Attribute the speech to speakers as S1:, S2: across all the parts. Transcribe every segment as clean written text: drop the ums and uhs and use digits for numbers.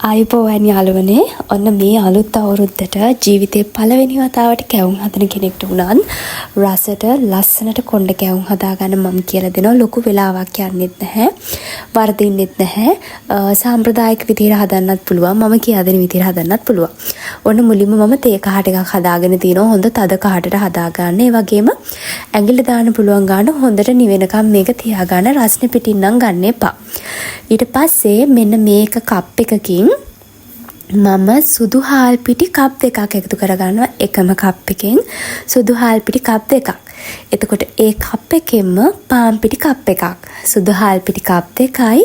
S1: ආයුබෝවන් යාළුවනේ ඔන්න මේ අලුත් අවුරුද්දට ජීවිතේ පළවෙනි වතාවට කැවුම් හදන කෙනෙක්ට වුණත් රසට ලස්සනට කොණ්ඩ කැවුම් හදාගන්න මම කියලා දෙනවා. ලොකු වෙලාවක් යන්නෙත් නැහැ, වර්ධින්නෙත් නැහැ. සාම්ප්‍රදායික විදිහට හදන්නත් පුළුවන්, මම කියා දෙන විදිහට හදන්නත් පුළුවන්. ඔන්න මුලින්ම මම තේ කහට එකක් හදාගෙන තිනවා. හොඳ තද කහටට හදාගන්න. ඒ වගේම ඇඟිල්ල දාන්න පුළුවන් ගන්න හොඳට නිවෙනකම් මේක තියාගන්න. රස්නේ පිටින් නම් ගන්න එපා. ඊට පස්සේ මෙන්න මේක කප් එකකින් මම සුදු හාල් පිටි කප් දෙකක් එකතු කරගන්නවා. එකම කප් එකෙන් සුදු හාල් පිටි කප් දෙකක්. එතකොට ඒ කප් එකෙන්ම පාන් පිටි කප් එකක්. සුදු හාල් පිටි කප් දෙකයි,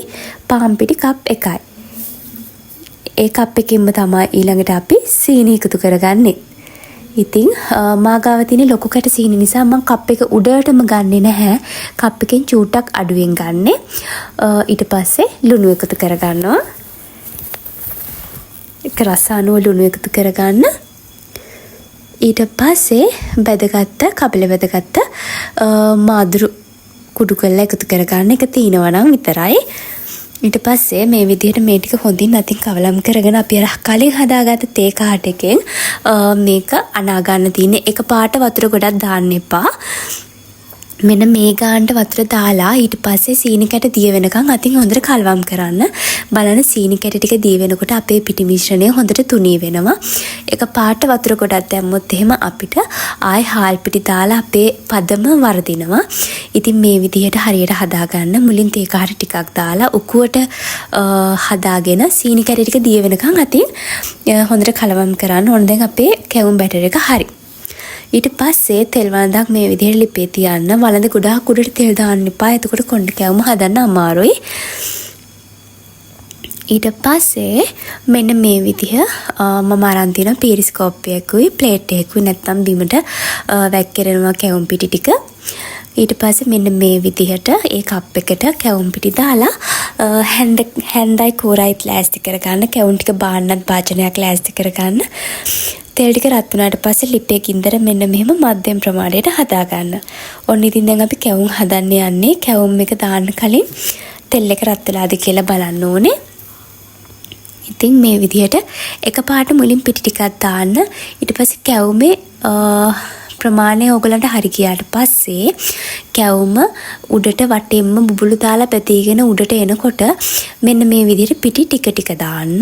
S1: පාන් පිටි කප් එකයි. ඒ කප් එකෙන්ම තමයි ඊළඟට අපි සීනි එකතු කරගන්නේ. ඉතින් මාගාව තියෙන ලොකු කැට සීනි නිසා මම කප් එක උඩටම ගන්නෙ නැහැ. කප් එකෙන් චූට්ටක් අඩුවෙන් ගන්නෙ. ඊට පස්සේ ලුණු එකතු කරගන්නවා. එක රස අනුව ලුණු එකතු කරගන්න. ඊට පස්සේ කබල බැදගත්ත මාදුරු කුඩු කරලා එකතු කරගන්න. එක තියෙනවා නම් විතරයි. ඊට පස්සේ මේ විදිහට මේ ටික හොඳින් අතින් කවලම් කරගෙන අපි අර කලින් හදාගත්ත තේ කහට එකෙන් මේක අනා ගන්න තියෙන්නේ. එක පාට වතුර ගොඩක් දාන්න එපා. මෙන්න මේ ගානට වතුර දාලා ඊට පස්සේ සීනි කැට දිය වෙනකන් අතින් හොඳට කලවම් කරන්න. බලන්න සීනි කැට ටික දිය වෙනකොට අපේ පිටි මිශ්‍රණය හොඳට තුනී වෙනවා. එක පාට වතුර ගොඩක් දැම්මොත් එහෙම අපිට ආයි හාල් පිටි දාලා අපේ පදම වර්ධිනවා. ඉතින් මේ විදිහට හරියට හදාගන්න. මුලින් තේ කහට ටිකක් දාලා උකුවට හදාගෙන සීනි කැට ටික දිය වෙනකන් අතින් හොඳට කලවම් කරන්න. ඕන දැන් අපේ කැවුම් බැටර් එක හරි. ඊට පස්සේ තෙල් වළඳක් මේ විදිහට ලිපේ තියන්න. වළඳ ගොඩාක් උඩට තෙල් දාන්න එපා. එතකොට කොණ්ඩ කැවුම හදන්න අමාරුයි. ඊට පස්සේ මෙන්න මේ විදිහ මම අරන් තියෙන පීරිස්කෝප්පයකුයි ප්ලේට් එකකුයි නැත්තම් බිමට වැක්කිරෙනවා කැවුම් පිටි ටික. ඊට පස්සේ මෙන්න මේ විදිහට ඒ කප් එකට කැවුම් පිටි දාලා හැන්දයි කෝරයි ලෑස්ති කරගන්න. කැවුම් ටික බාන්නත් භාජනයක් ලෑස්ති කරගන්න. තෙල් ටික රත් වුණාට පස්සේ ලිපේ ගින්දර මෙන්න මෙහෙම මධ්‍යම ප්‍රමාණයට හදාගන්න. ඔන්න ඉතින් දැන් අපි කැවුම් හදන්න යන්නේ. කැවුම් එක දාන්න කලින් තෙල් එක රත් වෙලාද කියලා බලන්න ඕනේ. ඉතින් මේ විදිහට එකපාරට මුලින් පිටි ටිකක් දාන්න. ඊට පස්සේ කැවුමේ ප්‍රමාණය ඕගලන්ට හරි ගියාට පස්සේ කැවුම උඩට වටෙන්ම බුබුලු දාලා පැතීගෙන උඩට එනකොට මෙන්න මේ විදිහට පිටි ටික ටික දාන්න.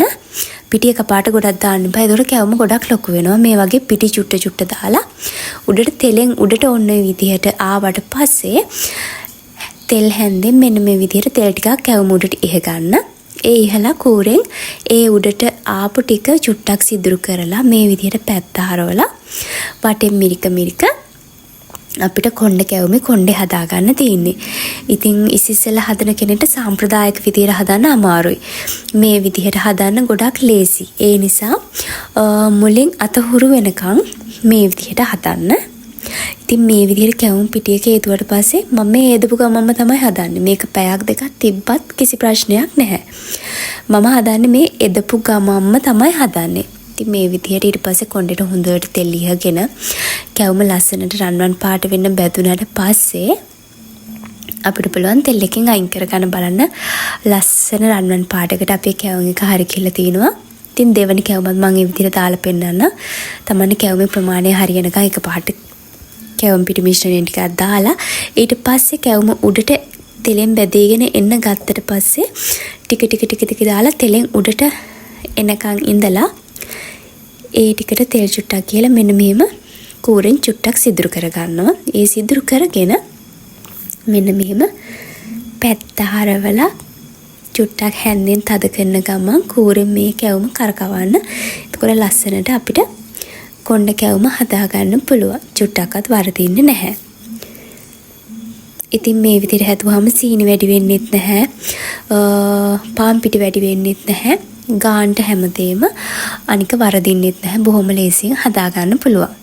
S1: පිටි එකපාරට ගොඩක් දාන්න බෑ. ඒතකොට කැවුම ගොඩක් ලොකු වෙනවා. මේ වගේ පිටි චුට්ට දාලා උඩට තෙලෙන් උඩට ඔන්න ඔය විදිහට ආවට පස්සේ තෙල් හැන්දෙන් මෙන්න මේ විදිහට තෙල් ටිකක් කැවුම උඩට ඉහ ගන්න. ඒ ඉහලා කූරෙන් ඒ උඩට ආපු ටික චුට්ටක් සිදුරු කරලා මේ විදිහට පැත්ත හරවලා වටෙන් මිරික අපිට කොණ්ඩ කැවුමේ කොණ්ඩේ හදාගන්න තියෙන්නේ. ඉතින් ඉස්සෙල්ලා හදන කෙනෙක්ට සාම්ප්‍රදායික විදිහට හදන්න අමාරුයි. මේ විදිහට හදන්න ගොඩක් ලේසි. ඒ නිසා මුලින් අතහුරු වෙනකන් මේ විදිහට හදන්න. ඉතින් මේ විදිහට කැවුම් පිටියක හේතුවට පස්සේ මම මේ හදපු ගමන්ම තමයි හදන්නේ. මේක පැයක් දෙකක් තිබ්බත් කිසි ප්‍රශ්නයක් නැහැ. මම හදන්නේ මේ එදපු ගමන්ම තමයි හදන්නේ. ඉතින් මේ විදිහට ඊට පස්සේ කොණ්ඩේට හොඳට තෙල් ලියගෙන කැවුම ලස්සනට රන්වන් පාට වෙන්න බැදුනට පස්සේ අපිට පුළුවන් තෙල් එකෙන් අයින් කරගන්න. බලන්න ලස්සන රන්වන් පාටකට අපේ කැවුම් එක හරි කියලා තිනවා. ඉතින් දෙවෙනි කැවුමත් මම මේ විදිහට දාලා පෙන්නන්න. තමන්නේ කැවුමේ ප්‍රමාණය හරියනකම් එකපාරට කැවුම් පිටි මිශ්‍රණය ටිකක් දාලා ඊට පස්සේ කැවුම උඩට තෙලෙන් බැදීගෙන එන්න ගත්තට පස්සේ ටික දාලා තෙලෙන් උඩට එනකන් ඉඳලා ඒ ටිකට තෙල් චුට්ටක් කියලා මෙන්න මෙහෙම කූරෙන් චුට්ටක් සිදුරු කරගන්නවා. ඒ සිදුරු කරගෙන මෙන්න මෙහෙම පැත්ත හරවලා චුට්ටක් හැන්දෙන් තද කරන ගමන් කූරෙන් මේ කැවුම කරකවන්න. එතකොට ලස්සනට අපිට කොණ්ඩ කැවුම හදාගන්න පුළුවන්. චුට්ටක්වත් වරදින්නේ නැහැ. ඉතින් මේ විදිහට හැදුවාම සීනි වැඩි වෙන්නෙත් නැහැ. පාන් පිටි වැඩි වෙන්නෙත් නැහැ. ගානට හැමදේම අනික වරදින්නෙත් නැහැ. බොහොම ලේසියෙන් හදාගන්න පුළුවන්.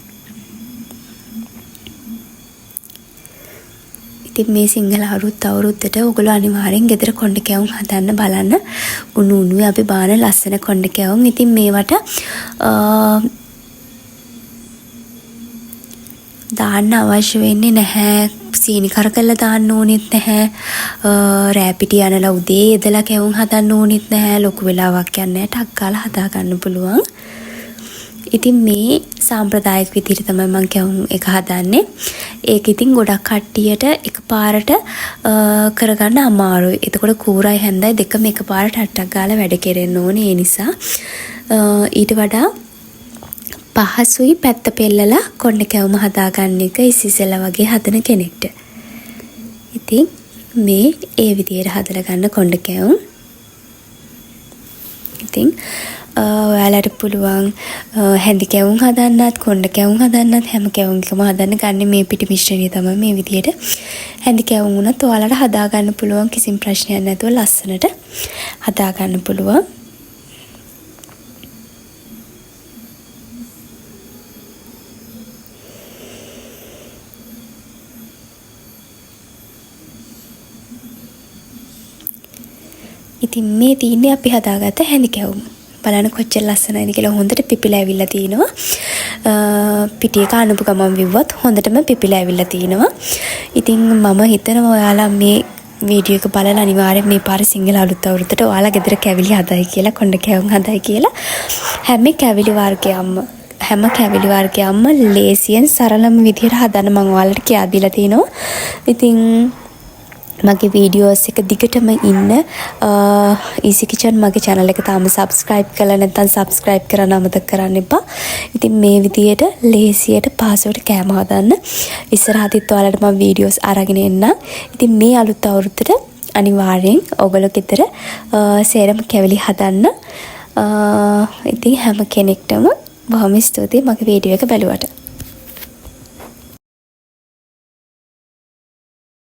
S1: ඉතින් මේ සිංහල අවුරුද්දට ඔයගොල්ලෝ අනිවාර්යෙන් ගෙදර කොණ්ඩ කැවුම් හදන්න බලන්න. උණුවේ අපි බාන ලස්සන කොණ්ඩ කැවුම්. ඉතින් මේවට දාන්න අවශ්‍ය වෙන්නේ නැහැ සීනි කර කරලා දාන්න ඕනෙත් නැහැ. රෑපිටි යනලා උදේ එදලා කැවුම් හදන්න ඕනෙත් නැහැ. ලොකු වෙලාවක් යන්නේ නැහැ. ටක් ගාලා හදා ගන්න පුළුවන්. ඉතින් මේ සාම්ප්‍රදායික විදිහට තමයි මම කැවුම් එක හදන්නේ. ඒක ඉතින් ගොඩක් කට්ටියට එකපාරට කරගන්න අමාරුයි. එතකොට කූරයි හැන්දයි දෙකම එකපාරට ටක් ගාලා වැඩ කෙරෙන්න ඕනේ. ඒ නිසා ඊට වඩා පහසුයි පැත්ත පෙල්ලලා කොණ්ඩ කැවුම හදාගන්න එක ඉසිසලා වගේ හදන කෙනෙක්ට. ඉතින් මේ ඒ විදිහට හදලා ගන්න කොණ්ඩ කැවුම්. ඉතින් ඔයාලට පුළුවන් හැඳි කැවුම් හදන්නත් කොණ්ඩ කැවුම් හදන්නත් හැම කැවුම් එකම හදන්න ගන්න මේ පිටි මිශ්‍රණය තමයි මේ විදිහට. හැඳි කැවුම් උනත් ඔයාලට හදා ගන්න පුළුවන් කිසිම ප්‍රශ්නයක් නැතුව ලස්සනට හදා ගන්න පුළුවන්. ඉතින් මේ තින්නේ අපි හදාගත්ත හැඳි කැවුම. බලන්න කොච්චර ලස්සනයිද කියලා හොඳට පිපිලා ඇවිල්ලා තිනවා. පිටිය කනපු ගමන් විව්වත් හොඳටම පිපිලා ඇවිල්ලා තිනවා. ඉතින් මම හිතනවා ඔයාලා මේ වීඩියෝ එක බලලා අනිවාර්යෙන් මේ පාර සිංහල අලුත් අවුරුද්දට ඔයාලා ගෙදර කැවිලි හදයි කියලා කොණ්ඩ කැවුම් හදයි කියලා හැම කැවිලි වර්ගයක්ම ලේසියෙන් සරලම විදිහට හදන්න මම ඔයාලට කියා දීලා තිනවා. ඉතින් මගේ වීඩියෝස් එක දිගටම ඉන්න Easy Kitchen මගේ channel එක තාම subscribe කරලා නැත්නම් subscribe කරන්න අමතක කරන්න එපා. ඉතින් මේ විදියට ලේසියට පහසුවට කෑම හදන්න ඉස්සරහටිත් ඔයාලට මම වීඩියෝස් අරගෙන එන්නම්. ඉතින් මේ අලුත් අවුරුද්දට අනිවාර්යෙන් ඔයගොල්ලෝ ගෙදර සේරම කැවිලි හදන්න. ඉතින් හැම කෙනෙක්ටම බොහොම ස්තුතියි මගේ වීඩියෝ එක බලුවට.